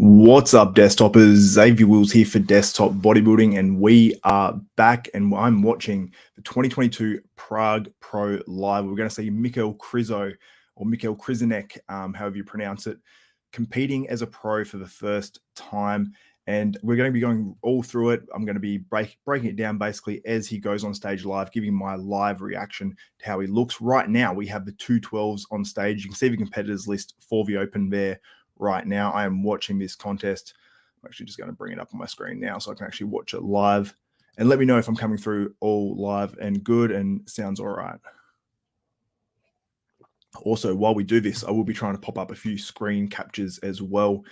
What's up, desktopers? Xavier Wills here for Desktop Bodybuilding, and we are back, and I'm watching the 2022 Prague Pro Live. We're going to see MICHAL KRIZO, or MICHAL Krizonek, however you pronounce it, competing as a pro for the first time. And we're going to be going all through it. I'm going to be breaking it down basically as he goes on stage live, giving my live reaction to how he looks. Right now, we have the 212s on stage. You can see the competitors list for the open there. Right now, I am watching this contest. I'm actually just going to bring it up on my screen now so I can actually watch it live. And let me know if I'm coming through all live and good and sounds all right. Also, while we do this, I will be trying to pop up a few screen captures as well,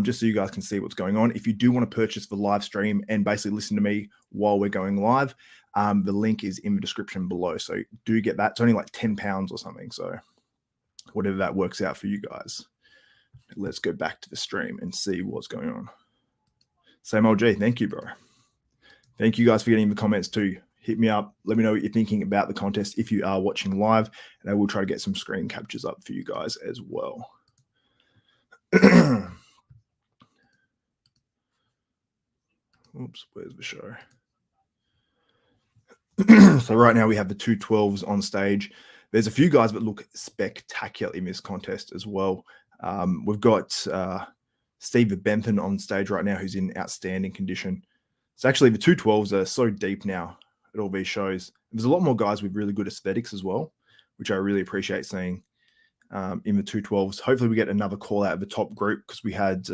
just so you guys can see what's going on. If you do want to purchase the live stream and basically listen to me while we're going live, the link is in the description below. So do get that. It's only like £10 or something. So whatever that works out for you guys. Let's go back to the stream and see what's going on. Same old G. Thank you, bro. Thank you guys for getting in the comments too. Hit me up. Let me know what you're thinking about the contest if you are watching live, and I will try to get some screen captures up for you guys as well. Oops, where's the show? So right now we have the 212s on stage. There's a few guys that look spectacular in this contest as well. We've got Steve Bentham on stage right now, who's in outstanding condition. So actually the 212s are so deep now at all these shows. There's a lot more guys with really good aesthetics as well, which I really appreciate seeing in the 212s. Hopefully we get another call out of the top group, because we had,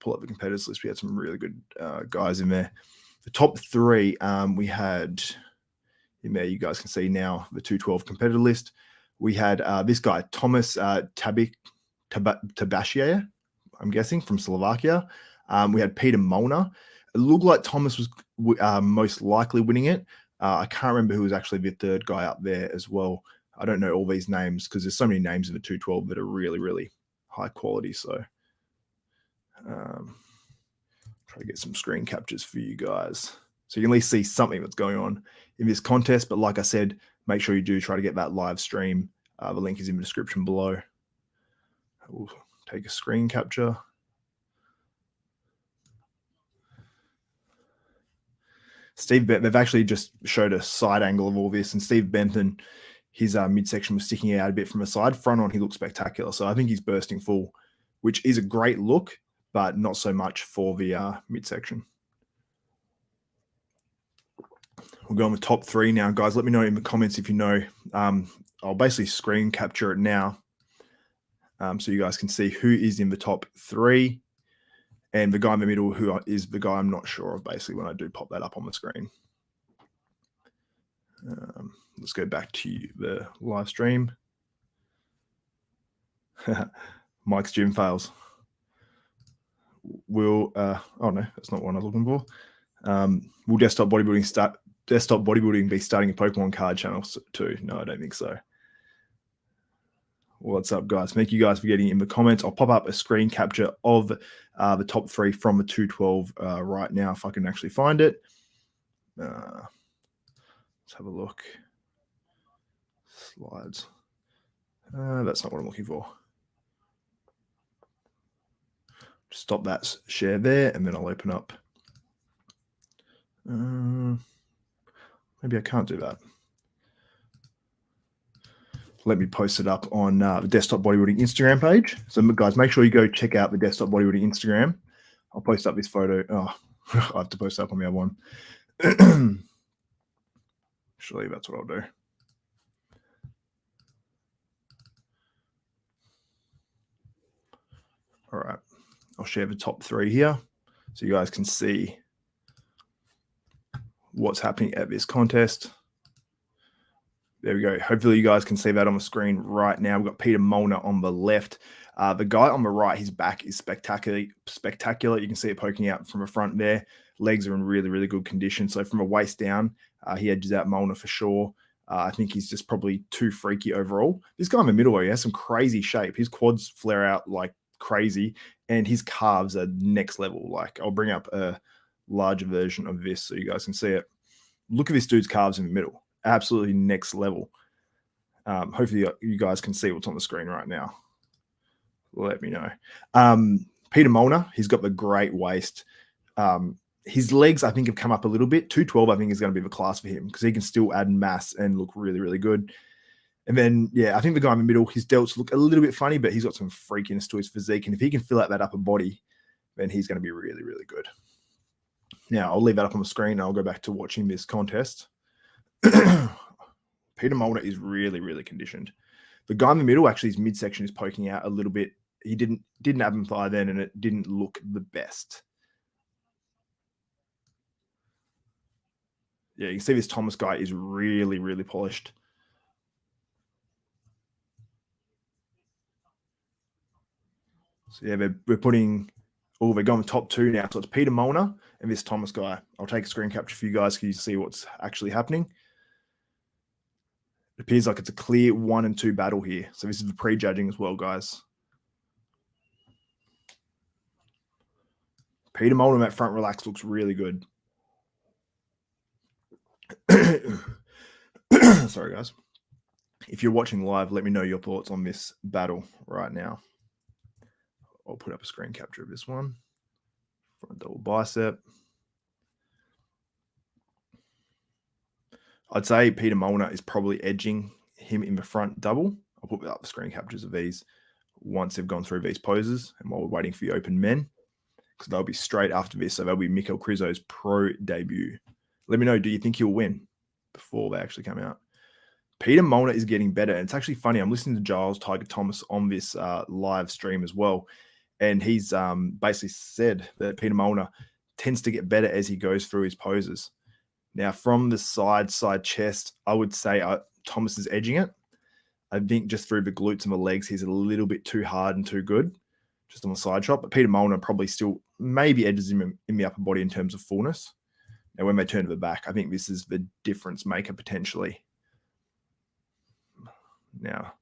pull up the competitors list, we had some really good guys in there. The top three, we had in there, you guys can see now the 212 competitor list. We had this guy, Thomas Tabashier, I'm guessing, from Slovakia. We had Peter Molnar. It looked like Thomas was most likely winning it. I can't remember who was actually the third guy up there as well. I don't know all these names because there's so many names in the 212 that are really, really high quality. So try to get some screen captures for you guys, so you can at least see something that's going on in this contest. But like I said, make sure you do try to get that live stream. The link is in the description below. We'll take a screen capture. They've actually just showed a side angle of all this, and Steve Bentham, his midsection was sticking out a bit from the side. Front on, he looks spectacular. So I think he's bursting full, which is a great look, but not so much for the midsection. We'll go on the top three now, guys. Let me know in the comments if you know. I'll basically screen capture it now, so you guys can see who is in the top three. And the guy in the middle, who is the guy I'm not sure of, basically, when I do pop that up on the screen. Let's go back to the live stream. Mike's gym fails. Oh no, that's not what I was looking for. Will Desktop Bodybuilding be starting a Pokemon card channel too? No, I don't think so. What's up, guys? Thank you guys for getting in the comments. I'll pop up a screen capture of the top three from the 212 right now, if I can actually find it. Let's have a look. Slides. That's not what I'm looking for. Stop that share there, and then I'll open up. Maybe I can't do that. Let me post it up on the Desktop Bodybuilding Instagram page. So guys, make sure you go check out the Desktop Bodybuilding Instagram. I'll post up this photo. Oh, I have to post it up on the other one. Surely that's what I'll do. All right. I'll share the top three here so you guys can see what's happening at this contest. There we go. Hopefully you guys can see that on the screen right now. We've got Peter Molnar on the left. The guy on the right, his back is spectacular. You can see it poking out from the front there. Legs are in really, really good condition. So from a waist down, he edges out Molnar for sure. I think he's just probably too freaky overall. This guy in the middle, he has some crazy shape. His quads flare out like crazy, and his calves are next level. Like, I'll bring up a larger version of this so you guys can see it. Look at this dude's calves in the middle. Absolutely next level. Hopefully you guys can see what's on the screen right now. Let me know. Peter Molnar, he's got the great waist. His legs, I think, have come up a little bit. 212, I think, is going to be the class for him because he can still add mass and look really, really good. And then, yeah, I think the guy in the middle, his delts look a little bit funny, but he's got some freakiness to his physique. And if he can fill out that upper body, then he's going to be really, really good. Now, I'll leave that up on the screen and I'll go back to watching this contest. Peter Molnar is really, really conditioned. The guy in the middle, actually, his midsection is poking out a little bit. He didn't have him thigh then, and it didn't look the best. Yeah, you can see this Thomas guy is really, really polished. So yeah, we're putting, we're going top two now. So it's Peter Molnar and this Thomas guy. I'll take a screen capture for you guys so you can see what's actually happening. It appears like it's a clear 1 and 2 battle here. So this is the prejudging as well, guys. Peter Molnar, that front relax looks really good. Sorry, guys. If you're watching live, let me know your thoughts on this battle right now. I'll put up a screen capture of this one. Front double bicep. I'd say Peter Molnar is probably edging him in the front double. I'll put up the screen captures of these once they've gone through these poses and while we're waiting for the open men, because they'll be straight after this. So they'll be MICHAL KRIZO's pro debut. Let me know, do you think he'll win before they actually come out? Peter Molnar is getting better. And it's actually funny. I'm listening to Giles Tiger Thomas on this live stream as well. And he's basically said that Peter Molnar tends to get better as he goes through his poses. Now, from the side chest, I would say Thomas is edging it. I think just through the glutes and the legs, he's a little bit too hard and too good, just on the side shot. But Peter Molnar probably still maybe edges him in the upper body in terms of fullness. Now, when they turn to the back, I think this is the difference maker potentially. Now,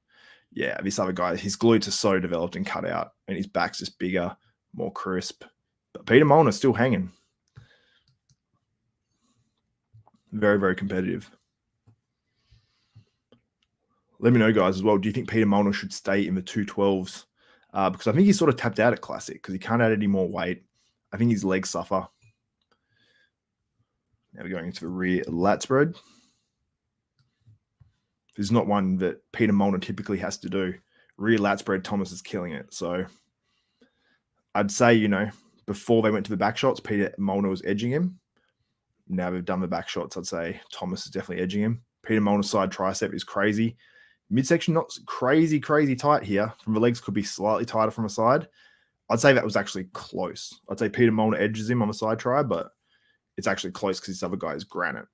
yeah, this other guy, his glutes are so developed and cut out, and his back's just bigger, more crisp. But Peter Molnar's still hanging. Very, very competitive. Let me know, guys, as well. Do you think Peter Molnar should stay in the 212s? Because I think he's sort of tapped out at Classic because he can't add any more weight. I think his legs suffer. Now we're going into the rear lat spread. This is not one that Peter Molnar typically has to do. Rear lat spread, Thomas is killing it. So I'd say, you know, before they went to the back shots, Peter Molnar was edging him. Now they've done the back shots, I'd say Thomas is definitely edging him. Peter Molnar's side tricep is crazy. Midsection not crazy tight here. From the legs could be slightly tighter from the side. I'd say that was actually close. I'd say Peter Molnar edges him on the side try, but it's actually close because this other guy is granite.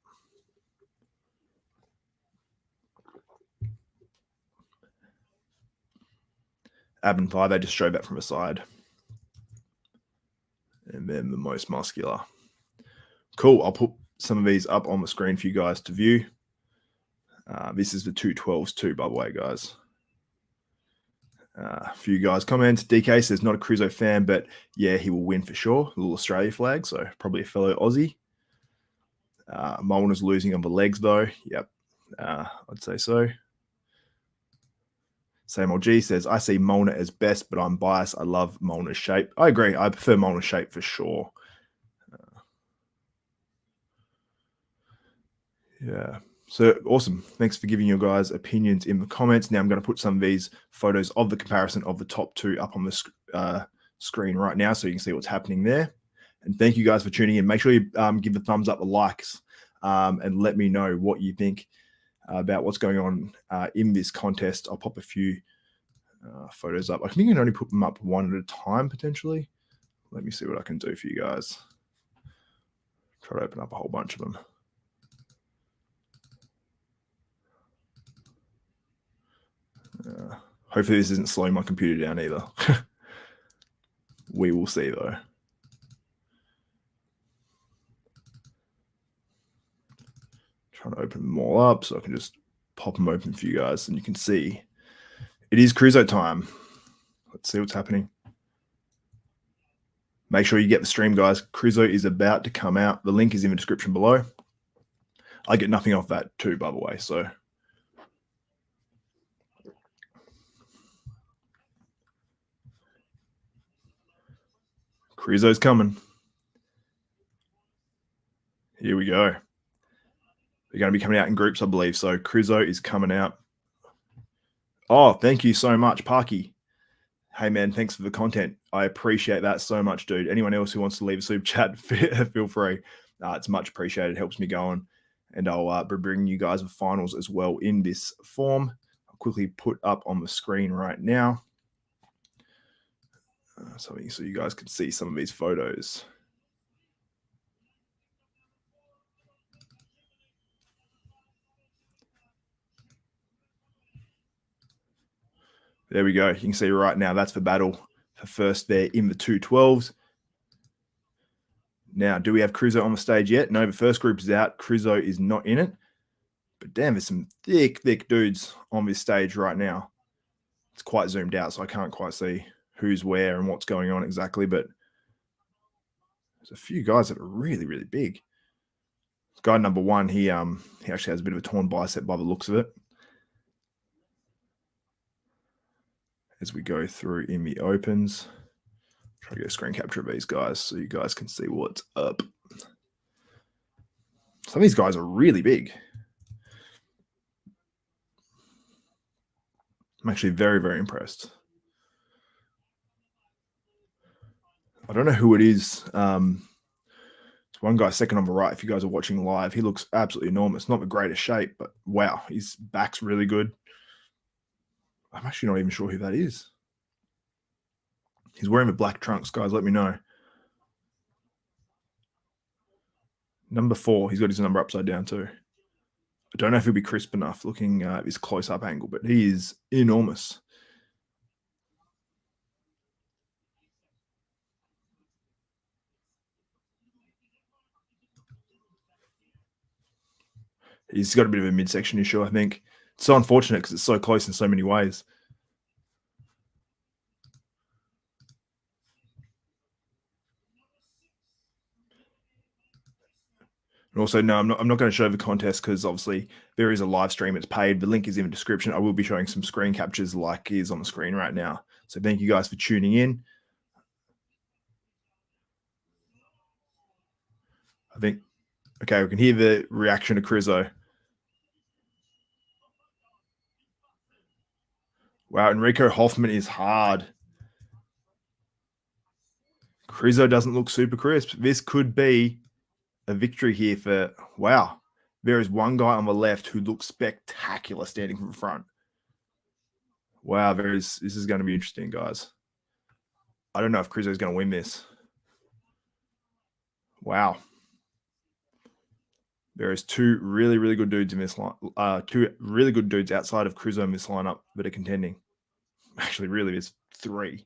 Ab and thigh, they just showed that from the side. And then the most muscular. Cool. I'll put some of these up on the screen for you guys to view. This is the 212s too, by the way, guys. A few guys comment. DK says not a Krizo fan, but yeah, he will win for sure. A little Australia flag, so probably a fellow Aussie. Molnar's losing on the legs though. Yep, I'd say so. Same old G says, I see Molnar as best, but I'm biased. I love Molnar's shape. I agree. I prefer Molnar's shape for sure. Yeah. So awesome. Thanks for giving your guys opinions in the comments. Now I'm going to put some of these photos of the comparison of the top two up on the screen right now so you can see what's happening there. And thank you guys for tuning in. Make sure you give the thumbs up, the likes, and let me know what you think about what's going on in this contest. I'll pop a few photos up. I think I can only put them up one at a time potentially. Let me see what I can do for you guys. Try to open up a whole bunch of them. Hopefully this isn't slowing my computer down either. We will see though. Trying to open them all up so I can just pop them open for you guys and you can see it is Krizo time. Let's see what's happening. Make sure you get the stream, guys. Krizo is about to come out. The link is in the description below. I get nothing off that too, by the way, so Krizo's coming. Here we go. They're going to be coming out in groups, I believe. So Krizo is coming out. Oh, thank you so much, Parky. Hey, man, thanks for the content. I appreciate that so much, dude. Anyone else who wants to leave a super chat, feel free. It's much appreciated. It helps me going. And I'll be bringing you guys the finals as well in this form. I'll quickly put up on the screen right now something so you guys can see some of these photos. There we go. You can see right now that's the battle for first there in the 212s. Now, do we have Krizo on the stage yet? No, the first group is out. Krizo is not in it. But damn, there's some thick dudes on this stage right now. It's quite zoomed out, so I can't quite see who's where and what's going on exactly. But there's a few guys that are really, really big. Guy number one, he actually has a bit of a torn bicep by the looks of it. As we go through in the opens, try to get a screen capture of these guys so you guys can see what's up. Some of these guys are really big. I'm actually very, very impressed. I don't know who it is. It's one guy second on the right. If you guys are watching live, he looks absolutely enormous. Not the greatest shape, but wow, his back's really good. I'm actually not even sure who that is. He's wearing the black trunks, guys. Let me know. Number 4. He's got his number upside down too. I don't know if he'll be crisp enough looking at his close-up angle, but he is enormous. He's got a bit of a midsection issue, I think. It's so unfortunate because it's so close in so many ways. And also, no, I'm not going to show the contest because obviously there is a live stream. It's paid. The link is in the description. I will be showing some screen captures like is on the screen right now. So thank you guys for tuning in. I think, okay, we can hear the reaction to Krizo. Wow, Erico Hoffman is hard. Krizo doesn't look super crisp. This could be a victory here for, wow. There is one guy on the left who looks spectacular standing from the front. Wow, this is going to be interesting, guys. I don't know if Krizo is going to win this. Wow. There is 2 really, really good dudes in this line. 2 really good dudes outside of Krizo in this lineup that are contending. Actually, really, there's 3.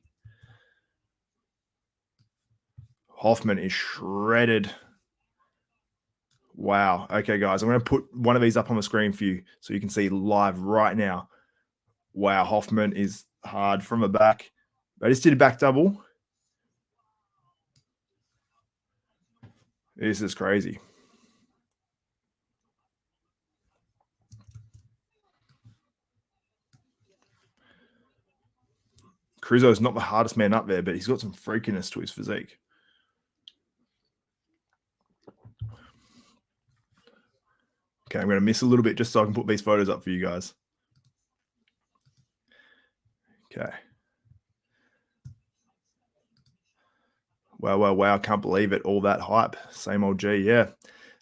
Hoffman is shredded. Wow. Okay, guys, I'm going to put one of these up on the screen for you so you can see live right now. Wow, Hoffman is hard from the back. I just did a back double. This is crazy. Krizo is not the hardest man up there, but he's got some freakiness to his physique. Okay, I'm going to miss a little bit just so I can put these photos up for you guys. Okay. Wow. Can't believe it. All that hype. Same old G, yeah.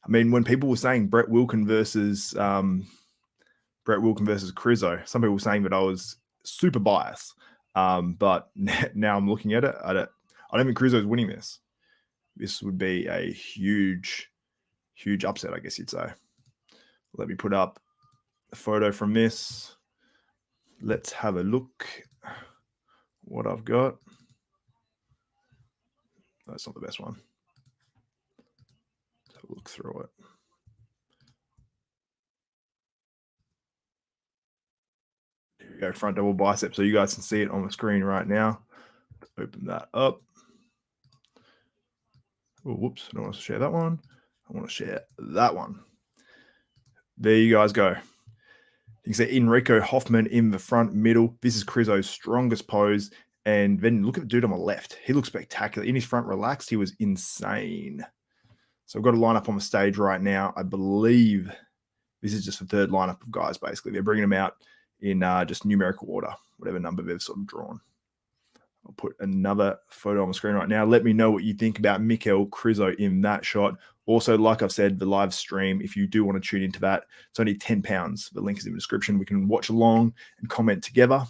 I mean, when people were saying Brett Wilkin versus Krizo, some people were saying that I was super biased. But now I'm looking at it. I don't think Krizo is winning this. This would be a huge upset, I guess you'd say. Let me put up a photo from this. Let's have a look what I've got. That's not the best one. Let's have a look through it. Here we go, front double bicep. So you guys can see it on the screen right now. Let's open that up. Oh, whoops, I don't want to share that one. I want to share that one. There you guys go. You can see Erico Hoffman in the front middle. This is Krizo's strongest pose. And then look at the dude on the left. He looks spectacular. In his front relaxed, he was insane. So I've got a lineup on the stage right now. I believe this is just the third lineup of guys, basically. They're bringing them out in just numerical order, whatever number they've sort of drawn. I'll put another photo on the screen right now. Let me know what you think about MICHAL KRIZO in that shot. Also, like I've said, the live stream, if you do want to tune into that, it's only £10. The link is in the description. We can watch along and comment together.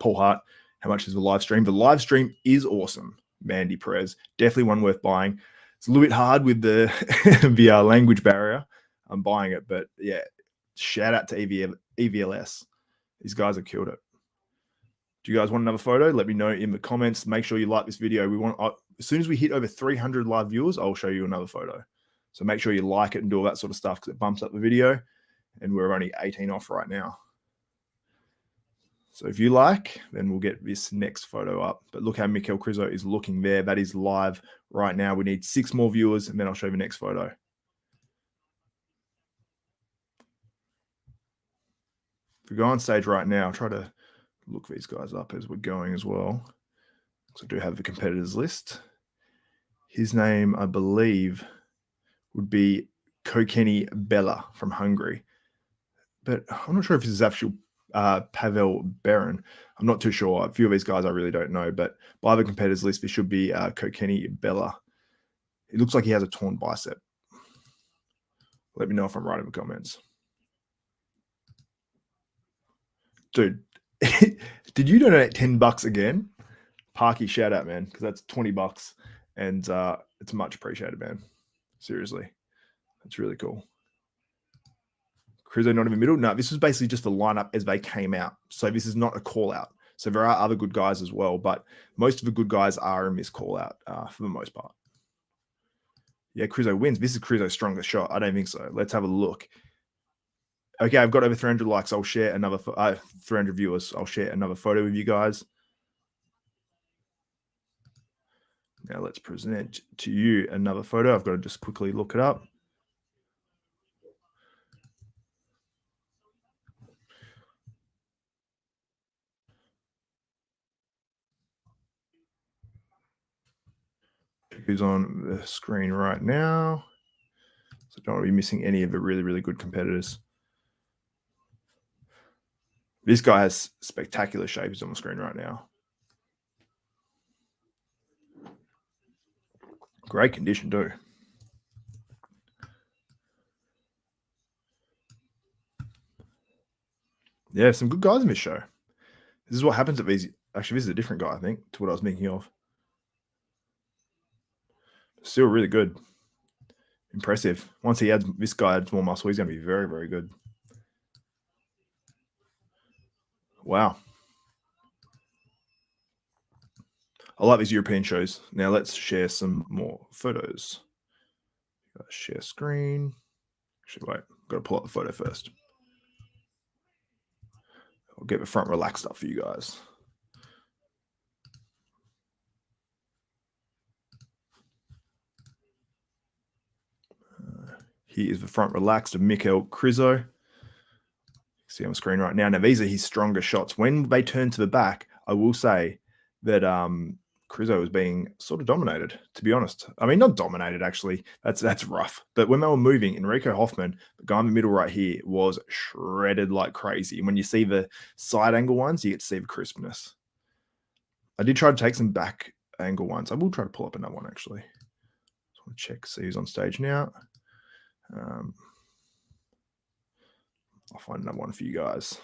Paul Hart, how much is the live stream? The live stream is awesome. Mandy Perez, definitely one worth buying. It's a little bit hard with the, the language barrier. I'm buying it, but yeah, shout out to EVLS. These guys have killed it. Do you guys want another photo? Let me know in the comments. Make sure you like this video. We want, as soon as we hit over 300 live viewers, I'll show you another photo. So make sure you like it and do all that sort of stuff because it bumps up the video. And we're only 18 off right now. So if you like, then we'll get this next photo up. But look how MICHAL KRIZO is looking there. That is live right now. We need 6 more viewers, and then I'll show you the next photo. If we go on stage right now, I'll try to look these guys up as we're going as well. So I do have the competitors list. His name, I believe, would be Kokeni Bella from Hungary. But I'm not sure if this is actual Pavel Baron. I'm not too sure. A few of these guys I really don't know, but by the competitors list, this should be Kokeni Bella. It looks like he has a torn bicep. Let me know if I'm right in the comments. Dude, did you donate $10 again? Parky, shout out, man, because that's $20, and it's much appreciated, man. Seriously, that's really cool. Krizo not in the middle. No, this was basically just the lineup as they came out. So this is not a call out. So there are other good guys as well, but most of the good guys are in this call out for the most part. Yeah, Krizo wins. This is Krizo's strongest shot. I don't think so. Let's have a look. Okay, I've got over 300 likes. I'll share another 300 viewers. I'll share another photo with you guys. Now let's present to you another photo. I've got to just quickly look it up. Who's on the screen right now? So don't want to be missing any of the really, really good competitors. This guy has spectacular shape. He's on the screen right now. Great condition too. Yeah, some good guys in this show. This is what happens at these. Actually, this is a different guy, I think, to what I was thinking of. Still really good. Impressive. Once he adds, this guy adds more muscle, he's going to be very, very good. Wow. I like these European shows. Now let's share some more photos. Share screen. Actually, wait. I've got to pull up the photo first. I'll get the front relaxed up for you guys. Here is the front relaxed of MICHAL KRIZO. See on the screen right now. Now, these are his stronger shots. When they turn to the back, I will say that Krizo was being sort of dominated, to be honest. I mean, not dominated, actually. That's rough. But when they were moving, Erico Hoffman, the guy in the middle right here, was shredded like crazy. And when you see the side angle ones, you get to see the crispness. I did try to take some back angle ones. I will try to pull up another one, actually. Just want to check, see who's on stage now. I'll find another one for you guys.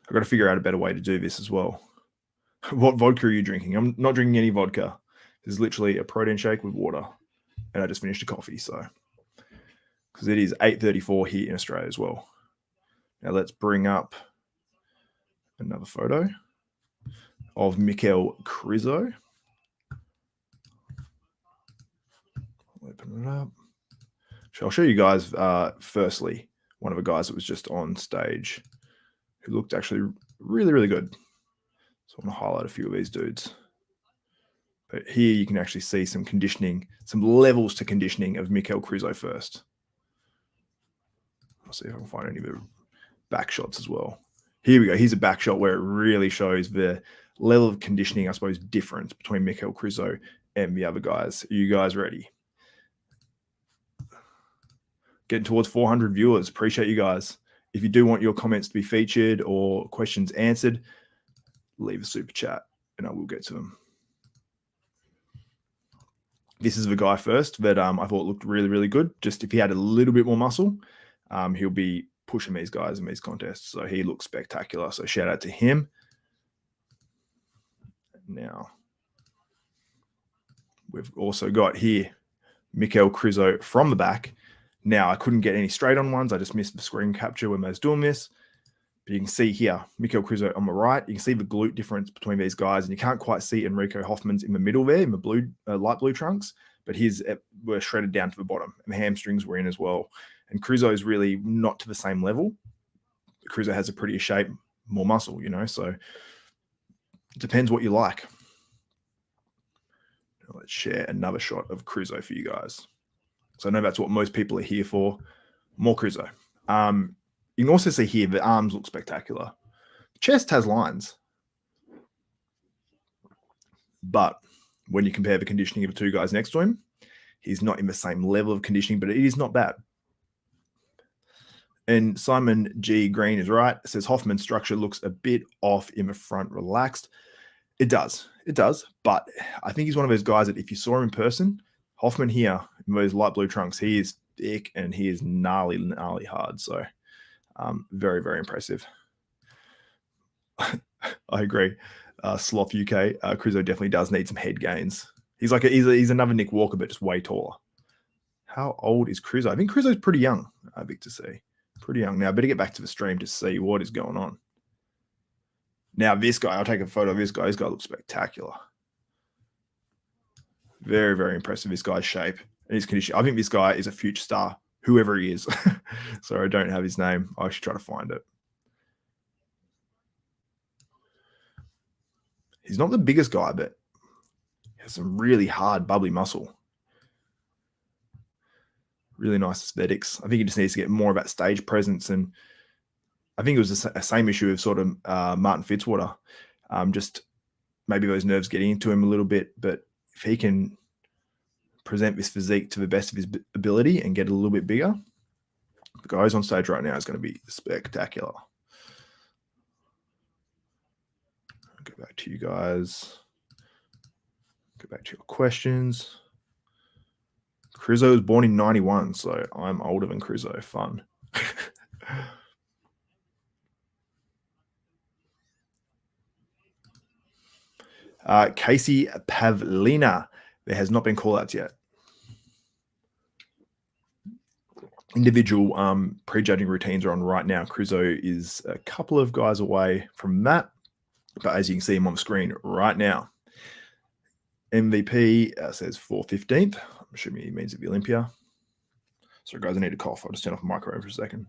I've got to figure out a better way to do this as well. What vodka are you drinking? I'm not drinking any vodka. This is literally a protein shake with water. And I just finished a coffee, so. Because it is 8:34 here in Australia as well. Now let's bring up another photo of MICHAL KRIZO. Open it up. So I'll show you guys, firstly, one of the guys that was just on stage who looked actually really, really good. So I want to highlight a few of these dudes. But here you can actually see some conditioning, some levels to conditioning of MICHAL KRIZO first. I'll see if I can find any of the back shots as well. Here we go. Here's a back shot where it really shows the level of conditioning, I suppose, difference between MICHAL KRIZO and the other guys. Are you guys ready? Getting towards 400 viewers. Appreciate you guys. If you do want your comments to be featured or questions answered, leave a super chat and I will get to them. This is the guy first that I thought looked really, really good. Just if he had a little bit more muscle, he'll be pushing these guys in these contests. So he looks spectacular. So shout out to him. Now, we've also got here MICHAL KRIZO from the back. Now, I couldn't get any straight on ones. I just missed the screen capture when I was doing this. But you can see here, MICHAL KRIZO on the right. You can see the glute difference between these guys. And you can't quite see Erico Hoffman's in the middle there, in the blue, light blue trunks. But his were shredded down to the bottom. And the hamstrings were in as well. And KRIZO is really not to the same level. KRIZO has a prettier shape, more muscle, you know. So it depends what you like. Let's share another shot of KRIZO for you guys. So I know that's what most people are here for. More KRIZO. You can also see here the arms look spectacular. Chest has lines. But when you compare the conditioning of the two guys next to him, he's not in the same level of conditioning, but it is not bad. And Simon G. Green is right. It says Hoffman's structure looks a bit off in the front, relaxed. It does. It does. But I think he's one of those guys that if you saw him in person, Hoffman here, in those light blue trunks, he is thick and he is gnarly, gnarly hard. So very, very impressive. I agree. Sloth UK, KRIZO definitely does need some head gains. He's like he's another Nick Walker, but just way taller. How old is KRIZO? I think KRIZO's pretty young, big to see. Pretty young. Now, I better get back to the stream to see what is going on. Now, this guy, I'll take a photo of this guy. This guy looks spectacular. Very, very impressive, this guy's shape and his condition. I think this guy is a future star, whoever he is. Sorry, I don't have his name. I'll actually try to find it. He's not the biggest guy, but he has some really hard, bubbly muscle. Really nice aesthetics. I think he just needs to get more of that stage presence. And I think it was the same issue of sort of Martin Fitzwater. Just maybe those nerves getting into him a little bit. But if he can present this physique to the best of his ability and get a little bit bigger, the guy who's on stage right now is going to be spectacular. I'll go back to you guys. Go back to your questions. KRIZO was born in 91, so I'm older than KRIZO. Fun. Casey Pavlina. There has not been call-outs yet. Individual prejudging routines are on right now. KRIZO is a couple of guys away from that, but as you can see him on the screen right now. MVP says 415th. I'm assuming he means at the Olympia. Sorry, guys, I need to cough. I'll just turn off the microphone for a second.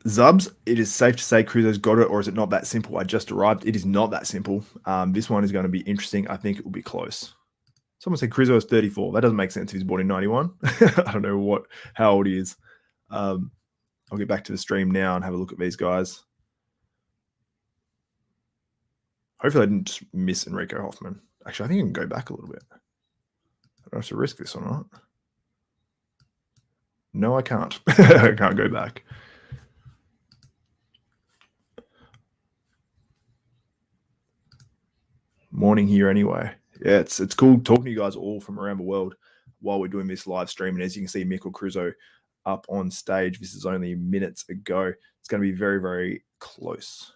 Zubs, it is safe to say KRIZO's got it, or is it not that simple? I just arrived. It is not that simple. This one is going to be interesting. I think it will be close. Someone said KRIZO is 34. That doesn't make sense if he's born in 91. I don't know how old he is. I'll get back to the stream now and have a look at these guys. Hopefully I didn't just miss Erico Hoffman. Actually, I think I can go back a little bit. I don't have to risk this or not. No, I can't. I can't go back. Morning here anyway. Yeah, it's cool talking to you guys all from around the world while we're doing this live stream. And as you can see, MICHAL KRIZO up on stage. This is only minutes ago. It's going to be very, very close.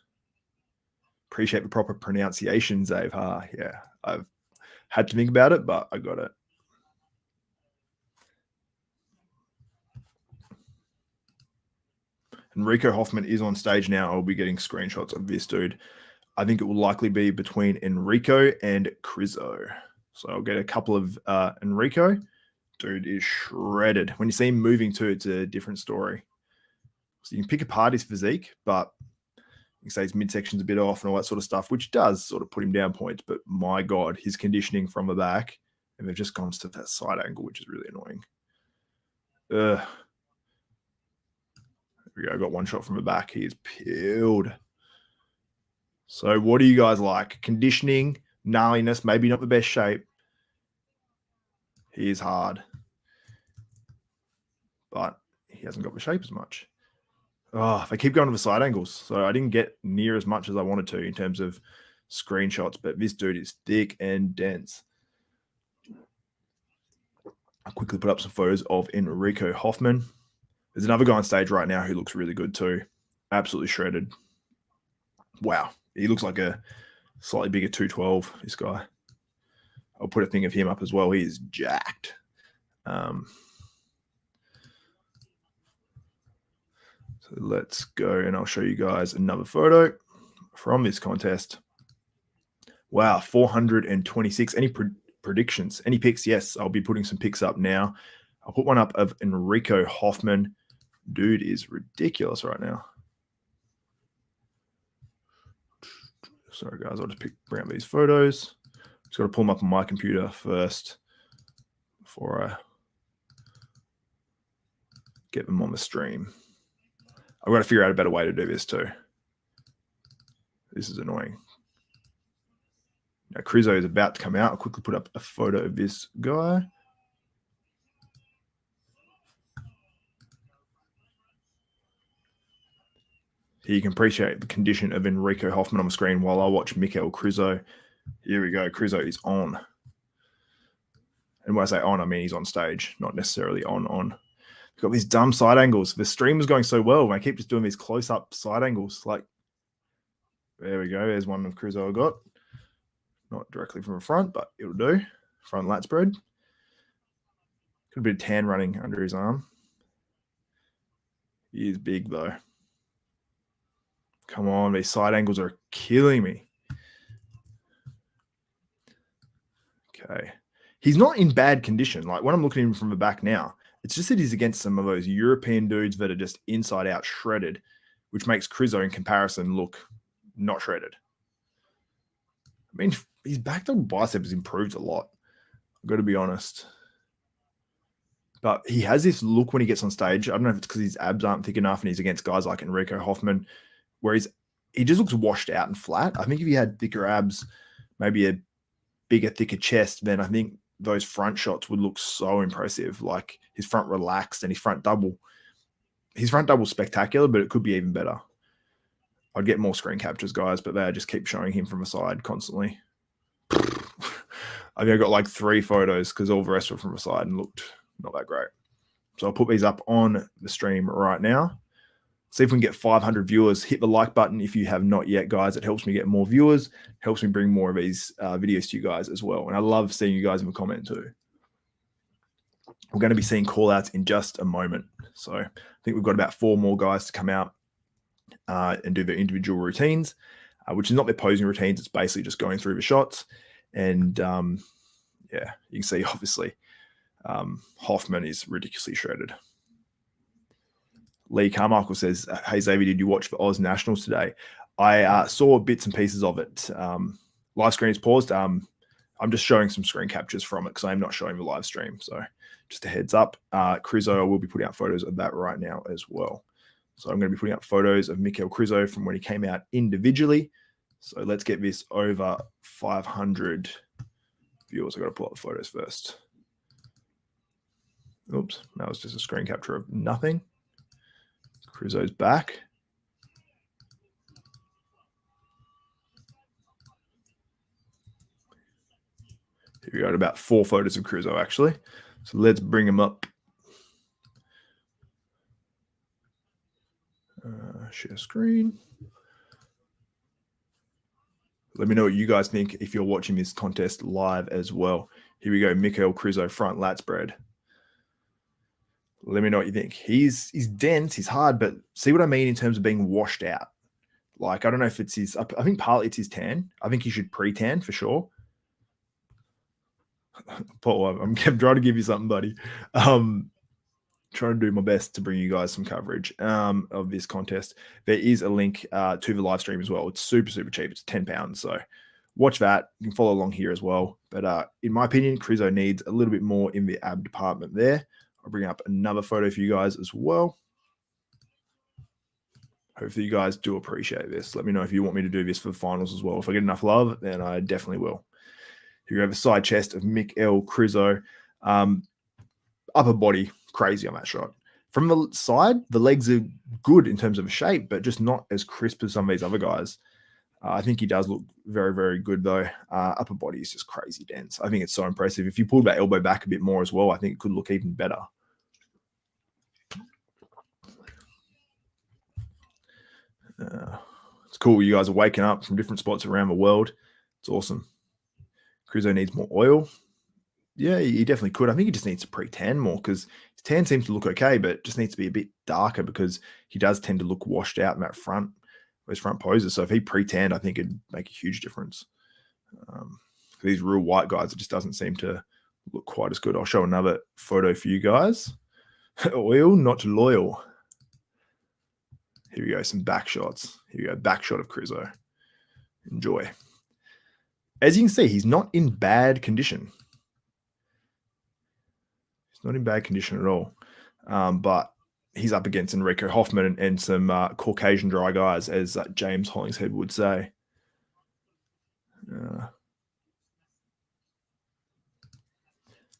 Appreciate the proper pronunciation, Zave. Yeah, I've had to think about it, but I got it. Erico Hoffman is on stage now. I'll be getting screenshots of this dude. I think it will likely be between Erico and KRIZO. So I'll get a couple of Erico. Dude is shredded. When you see him moving too, it's a different story. So you can pick apart his physique, but you can say his midsection's a bit off and all that sort of stuff, which does sort of put him down points. But my God, his conditioning from the back, and they've just gone to that side angle, which is really annoying. There we go. I got one shot from the back. He is peeled. So what do you guys like? Conditioning, gnarliness, maybe not the best shape. He is hard. But he hasn't got the shape as much. Oh, they keep going to the side angles. So I didn't get near as much as I wanted to in terms of screenshots, but this dude is thick and dense. I'll quickly put up some photos of Erico Hoffman. There's another guy on stage right now who looks really good too. Absolutely shredded. Wow. He looks like a slightly bigger 212, this guy. I'll put a thing of him up as well. He is jacked. So let's go and I'll show you guys another photo from this contest. Wow, 426. Any predictions? Any picks? Yes, I'll be putting some picks up now. I'll put one up of Erico Hoffman. Dude is ridiculous right now. Sorry, guys. I'll just bring up these photos. Just got to pull them up on my computer first before I get them on the stream. I've got to figure out a better way to do this too. This is annoying. Now, Krizo is about to come out. I'll quickly put up a photo of this guy. Here you can appreciate the condition of Erico Hoffman on the screen while I watch MICHAL KRIZO. Here we go. Krizo is on. And when I say on, I mean he's on stage, not necessarily on. We've got these dumb side angles. The stream was going so well. I keep just doing these close-up side angles. Like, there we go. There's one of Krizo I got. Not directly from the front, but it'll do. Front lat spread. Got a bit of tan running under his arm. He is big, though. Come on, these side angles are killing me. Okay. He's not in bad condition. Like, when I'm looking at him from the back now, it's just that he's against some of those European dudes that are just inside out shredded, which makes Krizo in comparison look not shredded. I mean, his back double bicep has improved a lot. I've got to be honest. But he has this look when he gets on stage. I don't know if it's because his abs aren't thick enough and he's against guys like Erico Hoffman, where he just looks washed out and flat. I think if he had thicker abs, maybe a bigger, thicker chest, then I think those front shots would look so impressive. Like his front relaxed and his front double. His front double's spectacular, but it could be even better. I'd get more screen captures, guys, but they just keep showing him from the side constantly. I think I got like 3 photos because all the rest were from the side and looked not that great. So I'll put these up on the stream right now. See if we can get 500 viewers. Hit the like button if you have not yet, guys. It helps me get more viewers. Helps me bring more of these videos to you guys as well. And I love seeing you guys in the comment too. We're going to be seeing call-outs in just a moment. So I think we've got about 4 more guys to come out and do their individual routines, which is not their posing routines. It's basically just going through the shots. And yeah, you can see obviously Hoffman is ridiculously shredded. Lee Carmichael says, hey, Xavier, did you watch the Oz Nationals today? I saw bits and pieces of it. Live screen is paused. I'm just showing some screen captures from it because I'm not showing the live stream. So just a heads up. Krizo will be putting out photos of that right now as well. So I'm going to be putting out photos of MICHAL KRIZO from when he came out individually. So let's get this over 500 viewers. I've got to pull up the photos first. Oops, that was just a screen capture of nothing. Krizo's back. Here we got about 4 photos of Krizo actually. So let's bring him up. Share screen. Let me know what you guys think if you're watching this contest live as well. Here we go, MICHAL KRIZO front lat spread. Let me know what you think. He's dense, he's hard, but see what I mean in terms of being washed out. Like, I don't know if it's his, I think partly it's his tan. I think he should pre-tan for sure. Paul, I'm trying to give you something, buddy. Trying to do my best to bring you guys some coverage of this contest. There is a link to the live stream as well. It's super, super cheap. It's £10. So watch that. You can follow along here as well. But in my opinion, Krizo needs a little bit more in the ab department there. I'll bring up another photo for you guys as well. Hopefully you guys do appreciate this. Let me know if you want me to do this for the finals as well. If I get enough love, then I definitely will. Here we have a side chest of MICHAL KRIZO. Upper body, crazy on that shot. From the side, the legs are good in terms of shape, but just not as crisp as some of these other guys. I think he does look very, very good, though. Upper body is just crazy dense. I think it's so impressive. If you pulled that elbow back a bit more as well, I think it could look even better. It's cool. You guys are waking up from different spots around the world. It's awesome. Krizo needs more oil. Yeah, he definitely could. I think he just needs to pre-tan more because his tan seems to look okay, but just needs to be a bit darker because he does tend to look washed out in that front, those front poses. So if he pre-tanned, I think it'd make a huge difference. These real white guys, it just doesn't seem to look quite as good. I'll show another photo for you guys. Oil, not loyal. Here we go, some back shots. Here we go, back shot of Krizo. Enjoy. As you can see, he's not in bad condition. He's not in bad condition at all. But he's up against Erico Hoffman and some Caucasian dry guys, as James Hollingshead would say.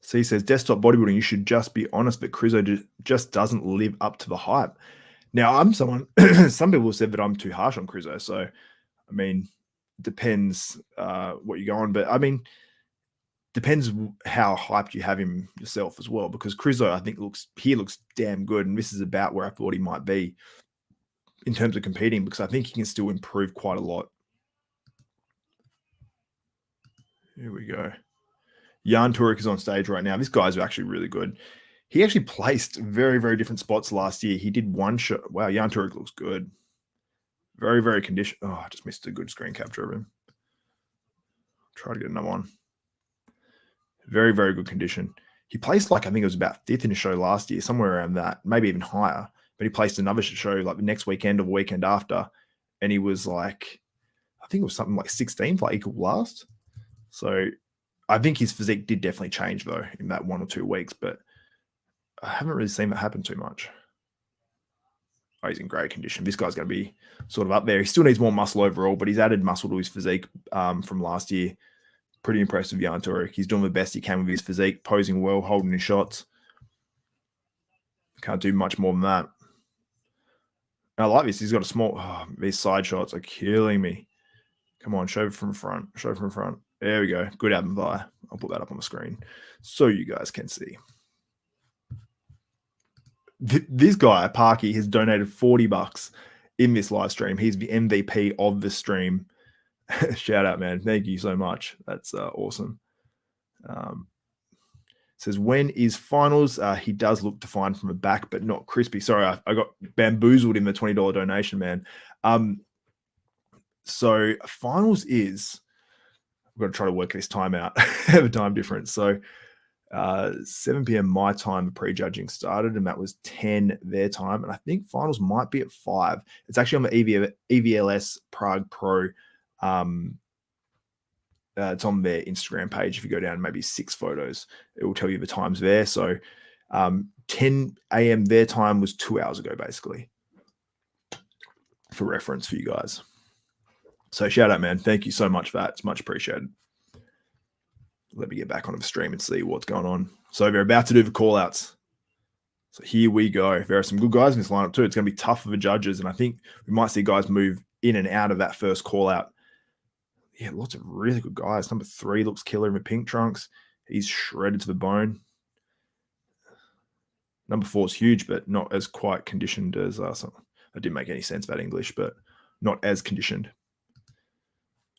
So he says, desktop bodybuilding, you should just be honest, but Krizo just doesn't live up to the hype. Now, I'm someone, some people have said that I'm too harsh on Krizo. So, I mean, depends what you go on. But, I mean, depends how hyped you have him yourself as well. Because Krizo, I think, looks damn good. And this is about where I thought he might be in terms of competing, because I think he can still improve quite a lot. Here we go. Jan Turek is on stage right now. This guy's actually really good. He actually placed very, very different spots last year. He did one shot. Wow, Jan Turek looks good. Very, very conditioned. Oh, I just missed a good screen capture of him. Try to get another one. Very, very good condition. He placed like, I think it was about 5th in a show last year, somewhere around that, maybe even higher. But he placed another show like the next weekend or the weekend after. And he was like, I think it was something like 16th, like equal last. So I think his physique did definitely change, though, in that 1 or 2 weeks. But I haven't really seen that happen too much. Oh, he's in great condition. This guy's going to be sort of up there. He still needs more muscle overall, but he's added muscle to his physique from last year. Pretty impressive, Jan Turek. He's doing the best he can with his physique, posing well, holding his shots. Can't do much more than that. And I like this. He's got a small... Oh, these side shots are killing me. Come on, show from front. Show from front. There we go. Good ab and thigh. I'll put that up on the screen so you guys can see. This guy, Parky, has donated $40 in this live stream. He's the MVP of the stream. Shout out, man. Thank you so much. That's awesome. Says, when is finals? He does look defined from the back, but not crispy. Sorry, I got bamboozled in the $20 donation, man. So finals is... I've got to try to work this time out. Have a time difference. So 7 p.m. my time, the prejudging started, and that was 10 their time. And I think finals might be at 5. It's actually on the EVLS Prague Pro. It's on their Instagram page. If you go down maybe 6 photos, it will tell you the times there. So 10 a.m. their time was 2 hours ago, basically, for reference for you guys. So shout out, man. Thank you so much for that. It's much appreciated. Let me get back onto the stream and see what's going on. So we're about to do the call-outs. So here we go. There are some good guys in this lineup too. It's going to be tough for the judges, and I think we might see guys move in and out of that first call-out. Yeah, lots of really good guys. Number 3 looks killer in the pink trunks. He's shredded to the bone. Number 4 is huge, but not as quite conditioned as some. That didn't make any sense, that English, but not as conditioned.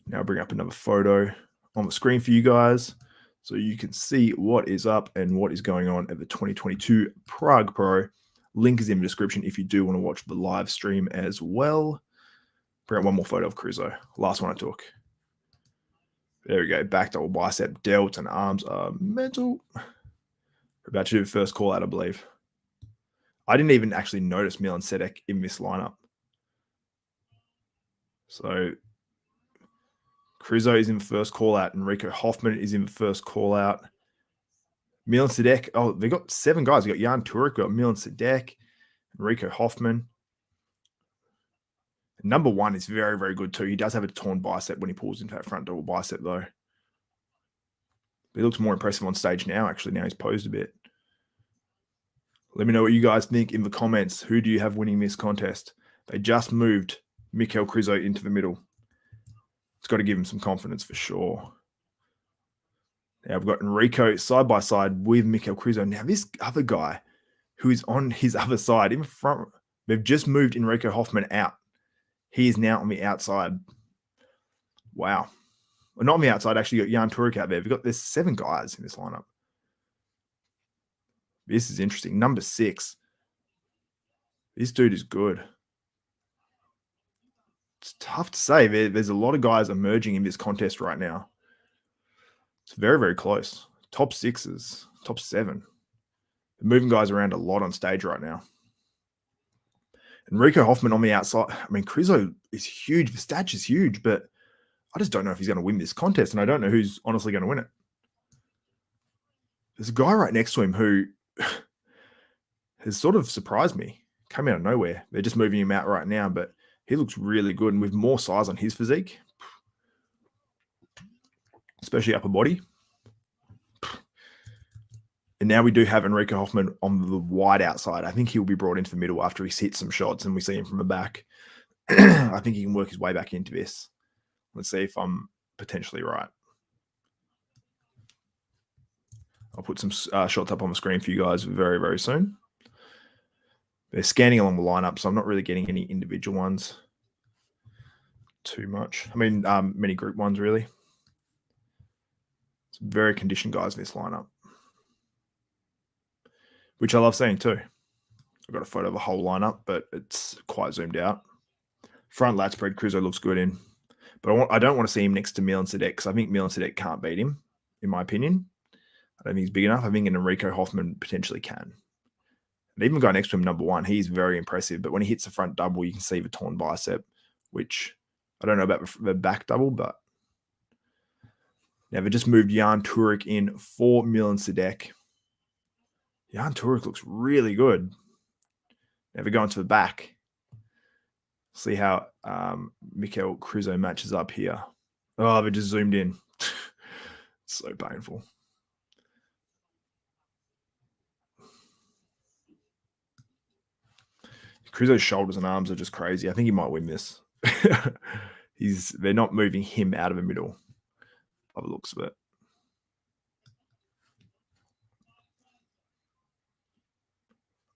Now I'll bring up another photo on the screen for you guys so you can see what is up and what is going on at the 2022 Prague Pro. Link is in the description if you do want to watch the live stream as well. Bring up one more photo of Krizo. Last one I took. There we go. Back double bicep, delts, and arms are mental. We're about to do the first call out, I believe. I didn't even actually notice Milan Sadek in this lineup. So Krizo is in the first call out, and Erico Hoffman is in the first call out. Milan Sadek. Oh, they got 7 guys. You got Jan Turek, got Milan Sadek, Erico Hoffman. Number 1 is very, very good too. He does have a torn bicep when he pulls into that front double bicep though. He looks more impressive on stage now, actually. Now he's posed a bit. Let me know what you guys think in the comments. Who do you have winning this contest? They just moved MICHAL KRIZO into the middle. It's got to give him some confidence for sure. Now we've got Erico side by side with MICHAL KRIZO. Now this other guy who is on his other side in front, they've just moved Erico Hoffman out. He is now on the outside. Wow. Well, not on the outside, actually got Jan Turek out there. There's 7 guys in this lineup. This is interesting. Number 6. This dude is good. It's tough to say. There's a lot of guys emerging in this contest right now. It's very, very close. Top 6s, top 7. They're moving guys around a lot on stage right now. Erico Hoffman on the outside. I mean, Krizo is huge. The stature is huge, but I just don't know if he's going to win this contest, and I don't know who's honestly going to win it. There's a guy right next to him who has sort of surprised me. Came out of nowhere. They're just moving him out right now, but he looks really good, and with more size on his physique, especially upper body. And now we do have Erico Hoffman on the wide outside. I think he'll be brought into the middle after he's hit some shots and we see him from the back. I think he can work his way back into this. Let's see if I'm potentially right. I'll put some shots up on the screen for you guys very, very soon. They're scanning along the lineup, so I'm not really getting any individual ones too much. I mean, many group ones, really. Some very conditioned guys in this lineup, which I love seeing too. I've got a photo of the whole lineup, but it's quite zoomed out. Front lat spread, Krizo looks good in. But I don't want to see him next to Milan Sadek because I think Milan Sadek can't beat him, in my opinion. I don't think he's big enough. I think an Erico Hoffman potentially can. And even the guy next to him, number 1, he's very impressive. But when he hits the front double, you can see the torn bicep, which I don't know about the back double, but now they just moved Jan Turek in for Milan Sadek. Jan Turek looks really good. Now we're going to the back. See how MICHAL KRIZO matches up here. Oh, they just zoomed in. So painful. Krizo's shoulders and arms are just crazy. I think he might win this. They're not moving him out of the middle by the looks of it.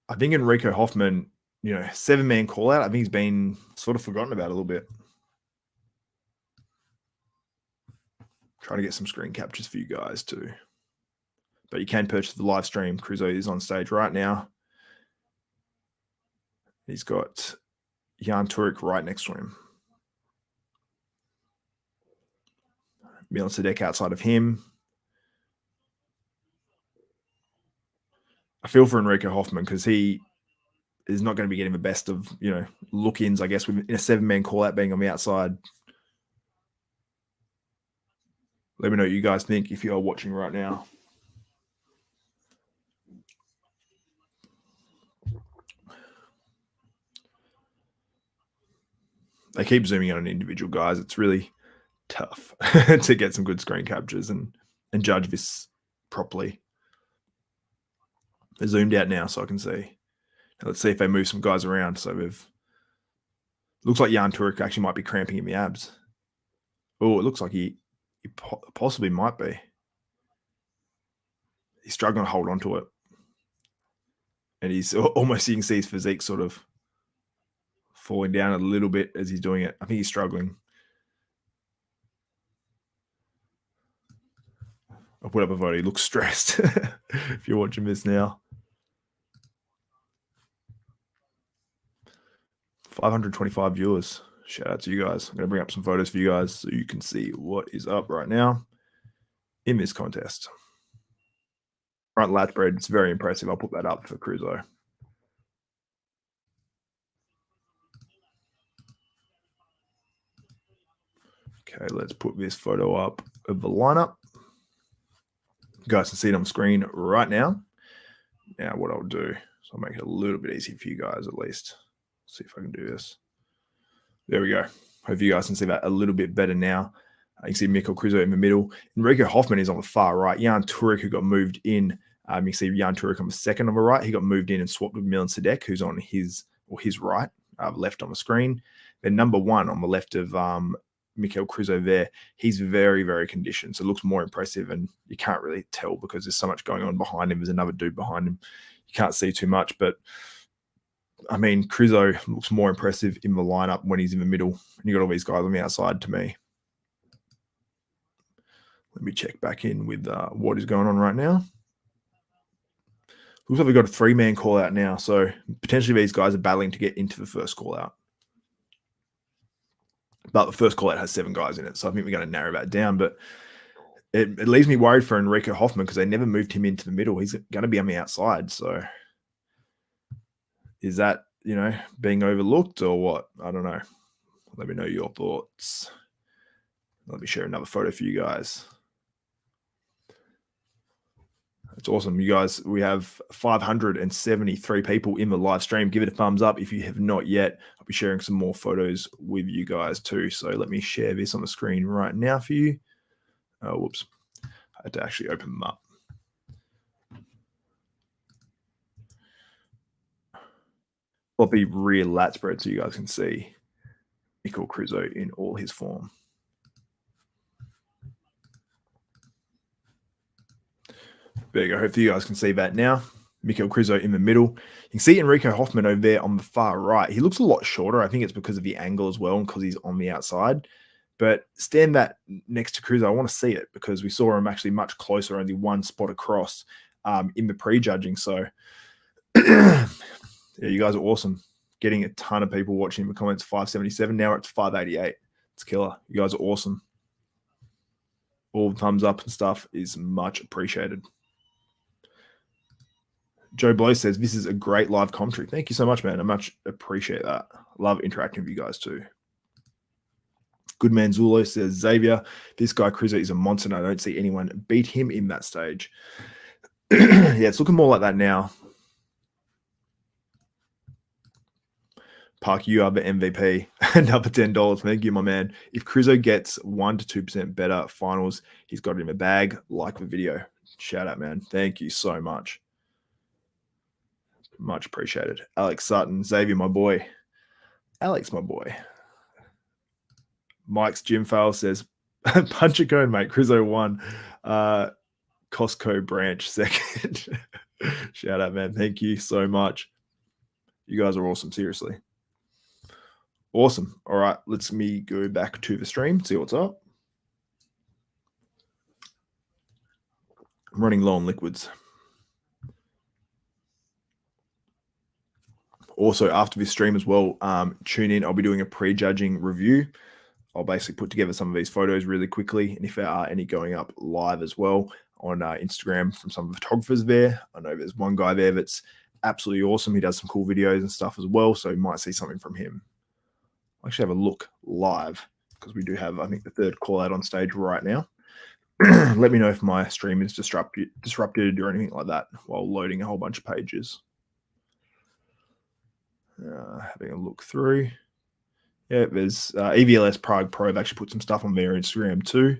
I think Erico Hoffman, 7-man call out, I think he's been sort of forgotten about a little bit. Trying to get some screen captures for you guys too. But you can purchase the live stream. Krizo is on stage right now. He's got Jan Turek right next to him. Milan Sadek outside of him. I feel for Erico Hoffman because he is not going to be getting the best of, look-ins, I guess, with a 7-man call-out being on the outside. Let me know what you guys think if you're watching right now. They keep zooming in on individual guys. It's really tough to get some good screen captures and judge this properly. They're zoomed out now so I can see. Now let's see if they move some guys around. So looks like Jan Turek actually might be cramping in the abs. Oh, it looks like he possibly might be. He's struggling to hold on to it. And he's almost, you can see his physique sort of falling down a little bit as he's doing it. I think he's struggling. I'll put up a photo. He looks stressed if you're watching this now. 525 viewers. Shout out to you guys. I'm going to bring up some photos for you guys so you can see what is up right now in this contest. Front lat spread, it's very impressive. I'll put that up for Krizo. Okay, let's put this photo up of the lineup. You guys can see it on screen right now. Now what I'll do, so I'll make it a little bit easier for you guys at least. See if I can do this. There we go. Hope you guys can see that a little bit better now. You can see MICHAL KRIZO in the middle. Erico Hoffman is on the far right. Jan Turek, who got moved in. You can see Jan Turek on the second on the right. He got moved in and swapped with Milan Sadek, who's on his right, left on the screen. Then number one on the left of MICHAL KRIZO there, he's very, very conditioned. So it looks more impressive, and you can't really tell because there's so much going on behind him. There's another dude behind him. You can't see too much, but I mean, KRIZO looks more impressive in the lineup when he's in the middle. And you got all these guys on the outside to me. Let me check back in with what is going on right now. Looks like we've got a three-man call out now. So potentially these guys are battling to get into the first call out. But the first call out has 7 guys in it. So I think we're going to narrow that down. But it leaves me worried for Erico Hoffman because they never moved him into the middle. He's going to be on the outside. So is that, you know, being overlooked or what? I don't know. Let me know your thoughts. Let me share another photo for you guys. It's awesome. You guys, we have 573 people in the live stream. Give it a thumbs up if you have not yet. I'll be sharing some more photos with you guys too. So let me share this on the screen right now for you. Oh, whoops. I had to actually open them up. Floppy rear lat spread so you guys can see MICHAL KRIZO in all his form. There you go. Hopefully you guys can see that now. MICHAL KRIZO in the middle. You can see Erico Hoffman over there on the far right. He looks a lot shorter. I think it's because of the angle as well and because he's on the outside. But stand that next to KRIZO, I want to see it because we saw him actually much closer, only one spot across in the prejudging. So, yeah, you guys are awesome. Getting a ton of people watching in the comments. 577. Now it's 588. It's killer. You guys are awesome. All the thumbs up and stuff is much appreciated. Joe Blow says, this is a great live commentary. Thank you so much, man. I much appreciate that. Love interacting with you guys too. Goodman Zulo says, Xavier, this guy KRIZO is a monster and I don't see anyone beat him in that stage. Yeah, it's looking more like that now. Park, you are the MVP. Another $10. Thank you, my man. If KRIZO gets 1 to 2% better finals, he's got it in the bag. Like the video. Shout out, man. Thank you so much. Much appreciated. Alex Sutton, Xavier, my boy. Alex, my boy. Mike's Gym Fail says, punch a cone, mate. KRIZO won. Costco branch second. Shout out, man. Thank you so much. You guys are awesome. Seriously. Awesome. All right. Let's me go back to the stream, see what's up. I'm running low on liquids. Also, after this stream as well, tune in. I'll be doing a prejudging review. I'll basically put together some of these photos really quickly. And if there are any going up live as well on Instagram from some photographers there, I know there's one guy there that's absolutely awesome. He does some cool videos and stuff as well. So you might see something from him. I'll actually have a look live because we do have, I think, the third call out on stage right now. Let me know if my stream is disrupted or anything like that while loading a whole bunch of pages. Having a look through. Yeah, there's EVLS Prague Pro. I've actually put some stuff on their Instagram too.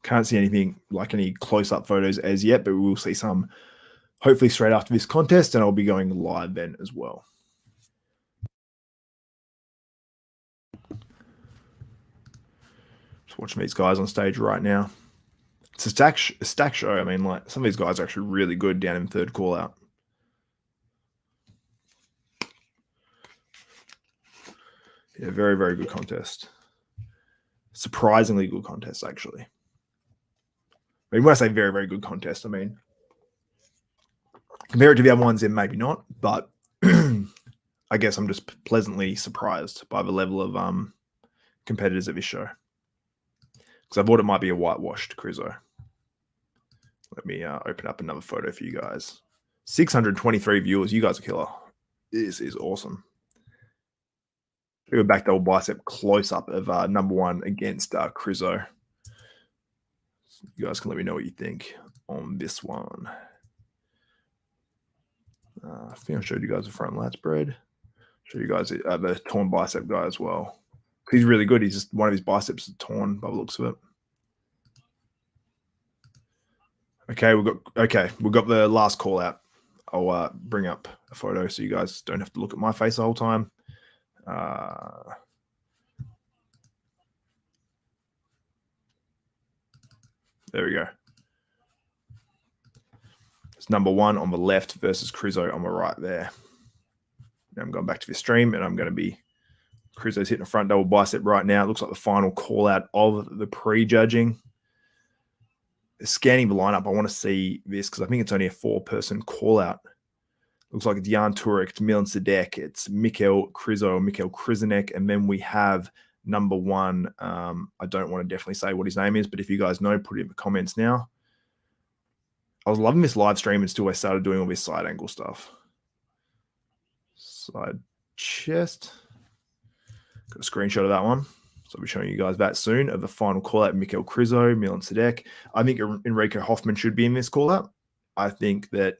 Can't see anything like any close-up photos as yet, but we will see some hopefully straight after this contest, and I'll be going live then as well. Just watching these guys on stage right now. It's a stack show. I mean, like, some of these guys are actually really good down in third call out. Yeah, very, very good contest. Surprisingly good contest, actually. I mean, when I say very, very good contest, I mean, compare it to the other ones, then maybe not, but I guess I'm just pleasantly surprised by the level of competitors at this show. Because I thought it might be a whitewashed KRIZO. Let me open up another photo for you guys. 623 viewers. You guys are killer. This is awesome. Do a back double bicep close up of number one against Krizo. You guys can let me know what you think on this one. I think I showed you guys the front lat spread. Show you guys the torn bicep guy as well. He's really good. He's just one of his biceps is torn by the looks of it. Okay, we've got the last call out. I'll bring up a photo so you guys don't have to look at my face the whole time. There we go. It's number one on the left versus Krizo on the right there. Now I'm going back to the stream, and I'm going to be Krizo's hitting a front double bicep right now. It looks like the final call out of the prejudging. Scanning the lineup, I want to see this because I think it's only a 4-person call out. Looks like it's Jan Turek, it's Milan Sadek, it's MICHAL KRIZO, MICHAL KRIZO, and then we have number one. I don't want to definitely say what his name is, but if you guys know, put it in the comments now. I was loving this live stream until I started doing all this side angle stuff. Side chest. Got a screenshot of that one. So I'll be showing you guys that soon of the final call out. MICHAL KRIZO, Milan Sadek. I think Erico Hoffman should be in this call out. I think that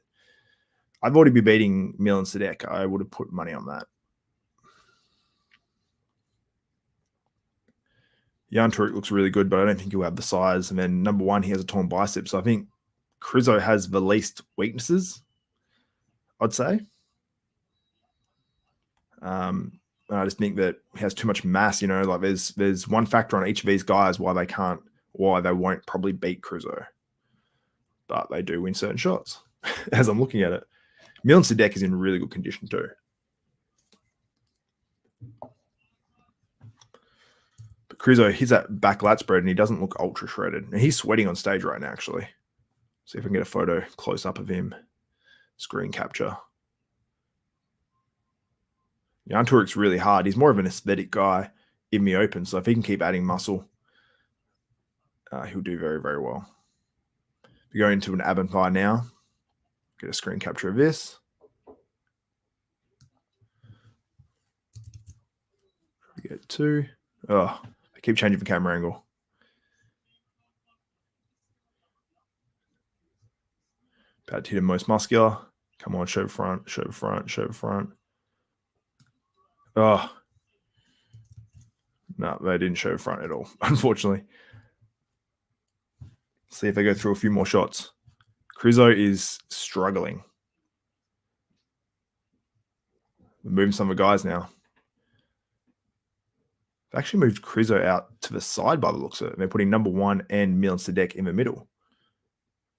I've already been beating Milan Sadek. I would have put money on that. Jan Turek looks really good, but I don't think he'll have the size. And then number one, he has a torn bicep. So I think Krizo has the least weaknesses, I'd say. I just think that he has too much mass, you know, like there's one factor on each of these guys why they won't probably beat Krizo. But they do win certain shots as I'm looking at it. Milan Sadek is in really good condition too. But Krizo, he's that back lat spread and he doesn't look ultra shredded. And he's sweating on stage right now, actually. See if I can get a photo close up of him. Screen capture. Jan Turek's really hard. He's more of an aesthetic guy in the open. So if he can keep adding muscle, he'll do very, very well. We go into an ab and thigh now. Get a screen capture of this. We get two. Oh, I keep changing the camera angle. About to hit him most muscular. Come on, show the front, show the front, show the front. Oh. No, they didn't show the front at all, unfortunately. See if they go through a few more shots. Krizo is struggling. We're moving some of the guys now. They actually moved Krizo out to the side by the looks of it. They're putting number one and Milan Sadek in the middle.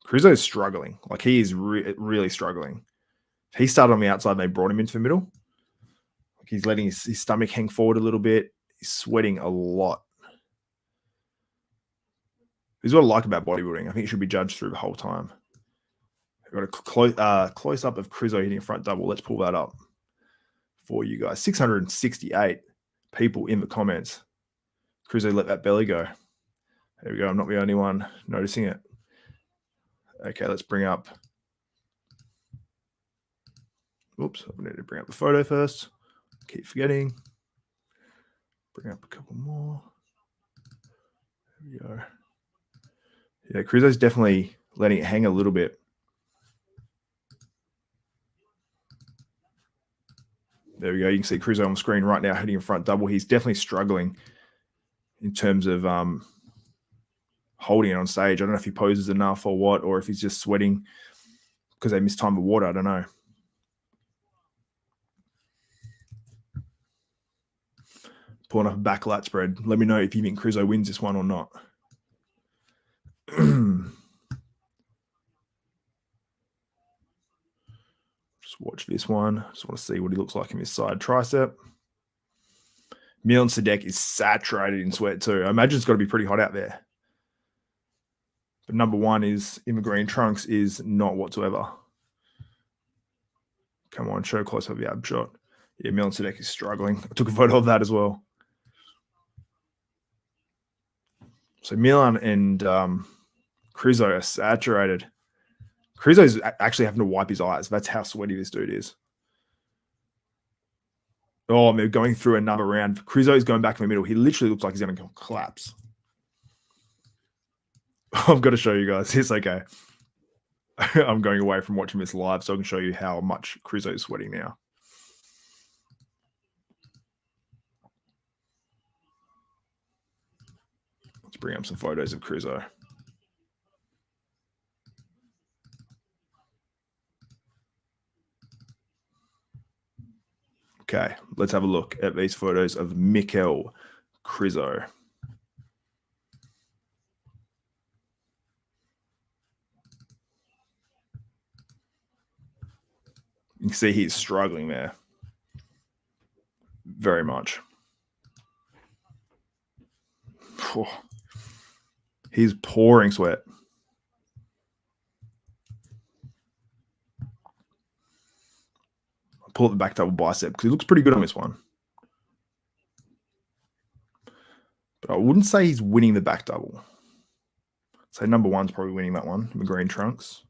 Krizo is struggling. Like, he is really struggling. He started on the outside and they brought him into the middle. Like, he's letting his stomach hang forward a little bit. He's sweating a lot. This is what I like about bodybuilding. I think it should be judged through the whole time. We've got a close up of Krizo hitting a front double. Let's pull that up for you guys. 668 people in the comments. Krizo let that belly go. There we go. I'm not the only one noticing it. Okay, let's bring up. Oops, I need to bring up the photo first. Keep forgetting. Bring up a couple more. There we go. Yeah, Krizo's definitely letting it hang a little bit. There we go. You can see Krizo on the screen right now hitting a front double. He's definitely struggling in terms of holding it on stage. I don't know if he poses enough or what, or if he's just sweating because they mistimed the water. I don't know. Pulling up a back lat spread. Let me know if you think Krizo wins this one or not. Just watch this one. Just want to see what he looks like in his side tricep. Milan Sadek is saturated in sweat too. I imagine it's got to be pretty hot out there. But number one is in the green trunks is not whatsoever. Come on, show close up the ab shot. Yeah, Milan Sadek is struggling. I took a photo of that as well. So Milan and Krizo are saturated. Krizo's actually having to wipe his eyes. That's how sweaty this dude is. Oh, they're going through another round. Krizo's going back in the middle. He literally looks like he's going to collapse. I've got to show you guys. It's okay. I'm going away from watching this live so I can show you how much Krizo is sweating now. Let's bring up some photos of Krizo. Okay, let's have a look at these photos of MICHAL KRIZO. You can see he's struggling there. Very much. He's pouring sweat. I'll pull up the back double bicep because he looks pretty good on this one. But I wouldn't say he's winning the back double. So number one's probably winning that one, the green trunks.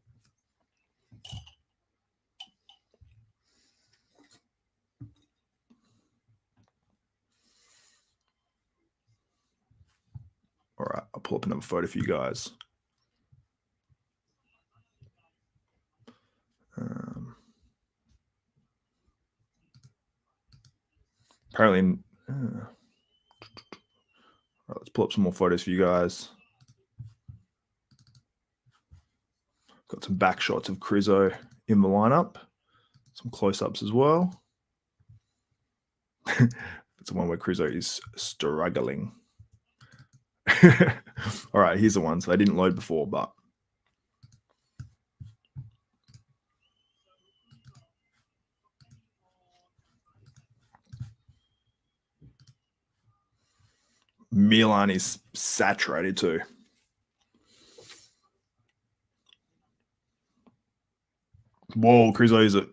All right, I'll pull up another photo for you guys. Apparently, right, let's pull up some more photos for you guys. Got some back shots of Krizo in the lineup. Some close-ups as well. It's the one where Krizo is struggling. All right, here's the one. So I didn't load before, but Milan is saturated too. Whoa, Krizo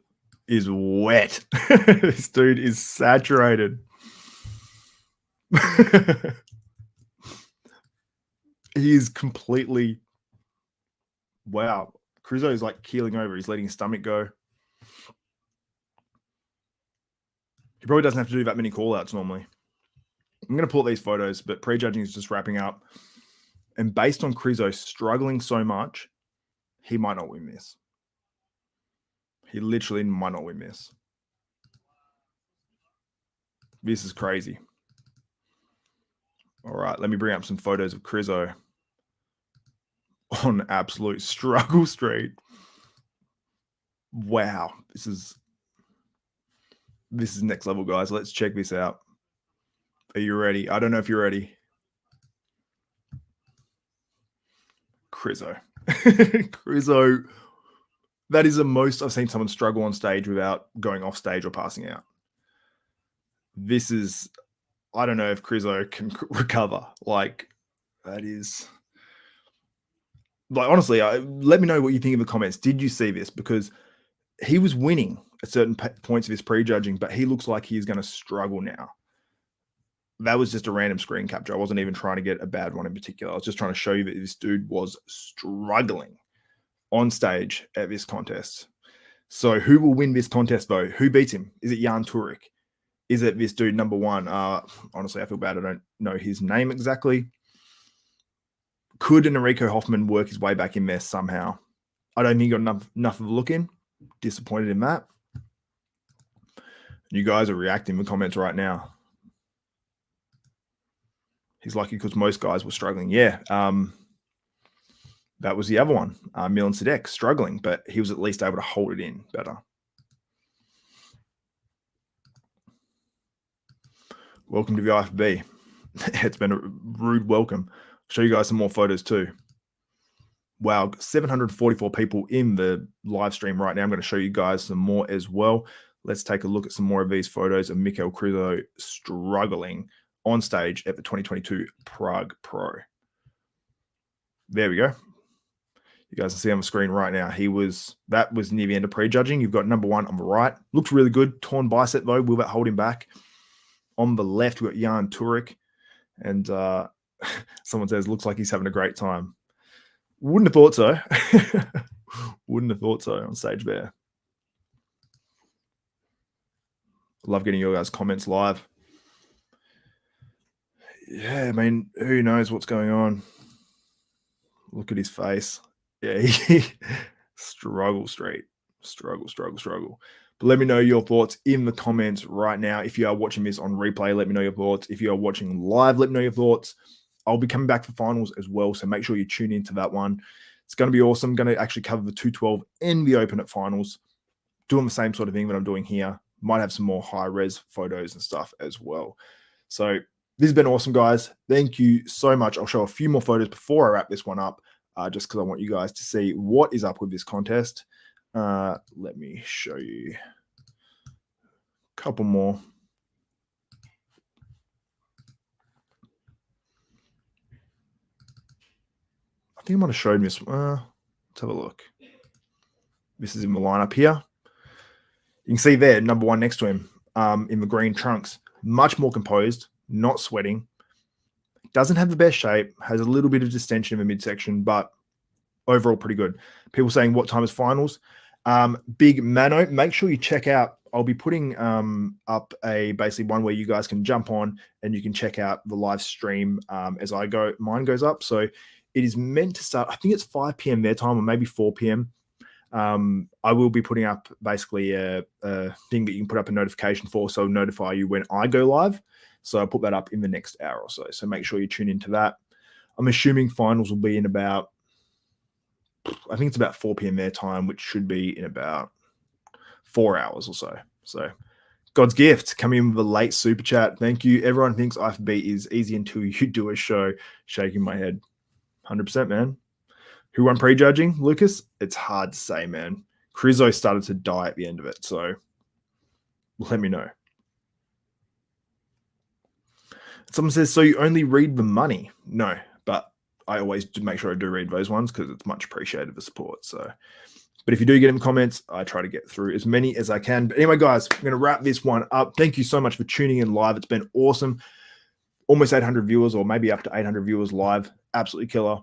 is wet. This dude is saturated. He is completely, wow. Krizo is like keeling over. He's letting his stomach go. He probably doesn't have to do that many call-outs normally. I'm going to pull up these photos, but prejudging is just wrapping up. And based on Krizo struggling so much, he might not win this. He literally might not win this. This is crazy. All right, let me bring up some photos of Krizo on absolute struggle street. Wow, this is next level, guys. Let's check this out. Are you ready? I don't know if you're ready. Krizo. Krizo, that is the most I've seen someone struggle on stage without going off stage or passing out. This is, I don't know if Krizo can recover. Like, that is, like, honestly, let me know what you think in the comments. Did you see this? Because he was winning at certain points of his prejudging, but he looks like he's going to struggle now. That was just a random screen capture. I wasn't even trying to get a bad one in particular. I was just trying to show you that this dude was struggling on stage at this contest. So who will win this contest, though? Who beats him? Is it Jan Turek? Is it this dude number one? Honestly, I feel bad. I don't know his name exactly. Could an Erico Hoffman work his way back in there somehow? I don't think he got enough of a look in. Disappointed in that. You guys are reacting in the comments right now. He's lucky because most guys were struggling. Yeah. That was the other one. Milan Sadek struggling, but he was at least able to hold it in better. Welcome to the IFB. It's been a rude welcome. I'll show you guys some more photos too. Wow, 744 people in the live stream right now. I'm going to show you guys some more as well. Let's take a look at some more of these photos of MICHAL KRIZO struggling on stage at the 2022 Prague Pro. There we go. You guys can see on the screen right now. That was near the end of prejudging. You've got number one on the right. Looks really good. Torn bicep though. Will that hold him back? On the left, we've got Jan Turek. And someone says, looks like he's having a great time. Wouldn't have thought so. Wouldn't have thought so on stage there. Love getting your guys' comments live. Yeah, I mean, who knows what's going on? Look at his face. Yeah, he struggle street. Struggle. But let me know your thoughts in the comments right now. If you are watching this on replay, let me know your thoughts. If you are watching live, let me know your thoughts. I'll be coming back for finals as well, so make sure you tune into that one. It's going to be awesome. I'm going to actually cover the 212 and the open at finals, doing the same sort of thing that I'm doing here. Might have some more high-res photos and stuff as well. So this has been awesome, guys. Thank you so much. I'll show a few more photos before I wrap this one up, just because I want you guys to see what is up with this contest. Let me show you a couple more. I think I might have showed this. Let's have a look. This is in the lineup here. You can see there, number one next to him, in the green trunks. Much more composed, not sweating. Doesn't have the best shape, has a little bit of distension in the midsection, but overall pretty good. People saying what time is finals? Big Mano, make sure you check out. I'll be putting up a basically one where you guys can jump on and you can check out the live stream as I go. Mine goes up. So it is meant to start, I think it's 5 p.m. their time or maybe 4 p.m. I will be putting up basically a thing that you can put up a notification for, so notify you when I go live. So I'll put that up in the next hour or so. So make sure you tune into that. I'm assuming finals will be in about, I think it's about 4 p.m. their time, which should be in about 4 hours or so. So God's gift coming in with a late super chat. Thank you. Everyone thinks I4B is easy until you do a show. Shaking my head. 100%, man. Who won prejudging, Lucas? It's hard to say, man. Krizo started to die at the end of it, so let me know. Someone says, so you only read the money? No, but I always do make sure I do read those ones because it's much appreciated, the support. So, but if you do get in comments, I try to get through as many as I can. But anyway, guys, I'm going to wrap this one up. Thank you so much for tuning in live. It's been awesome. Almost 800 viewers, or maybe up to 800 viewers live. Absolutely killer.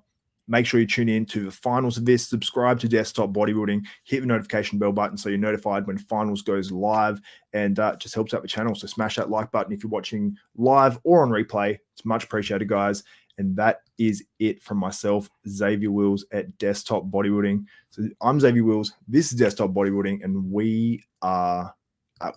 Make sure you tune in to the finals of this. Subscribe to Desktop Bodybuilding. Hit the notification bell button so you're notified when finals goes live, and just helps out the channel. So smash that like button if you're watching live or on replay. It's much appreciated, guys. And that is it from myself, Xavier Wills at Desktop Bodybuilding. So I'm Xavier Wills. This is Desktop Bodybuilding, and we are out.